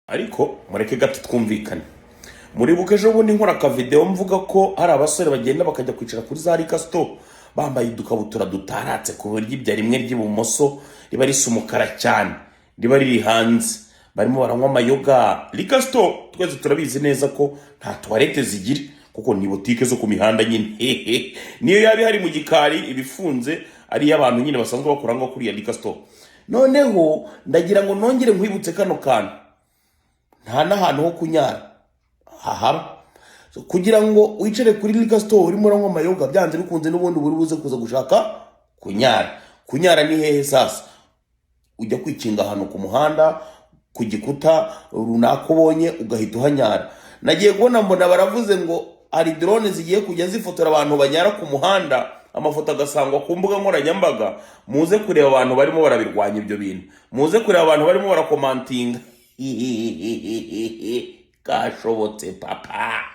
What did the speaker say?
ariko mureke gato twumvikane. Muribuka ejo bundi nkora aka video mvuga ko hari abasore bagenda bakajya kwicara kuri za Rika Store bambaye udukabutura dutaratse ku buryo ibya rimwe ry'ibumoso riba risa umukara cyane, riba riri hanze, barimo baranywa amayoga. Rika Store twese turabizi neza ko nta toilette zigira kuko ni boutique zo ku mihanda nyine. Niyo yabi hari mu gikari ibifunze ari y'abantu nyine basanzwe bakora ngo kuri ya Rika Store. Noneho ndagira ngo nongere nkwibutse kano kantu, nta n'ahantu ho kunyara hahaba. Kugira ngo wicare kuri Rika Store urimo uranywa amayoga byanze bikunze n'ubundi buri buze kuza gushaka kunyara ni hehe sasa? Ujya kwikinga ahantu ku muhanda ku gikuta runaka ubonye ugahita uhanyara. Nagiye kubona mbona baravuze ngo ari drone zigiye kujya zifotora abantu banyara ku muhanda, amafoto agasangwa ku mbuga nkoranyambaga. Muze kureba abantu barimo barabirwanya ibyo bintu, muze kureba abantu barimo barakomantinga. Kashobotse papa.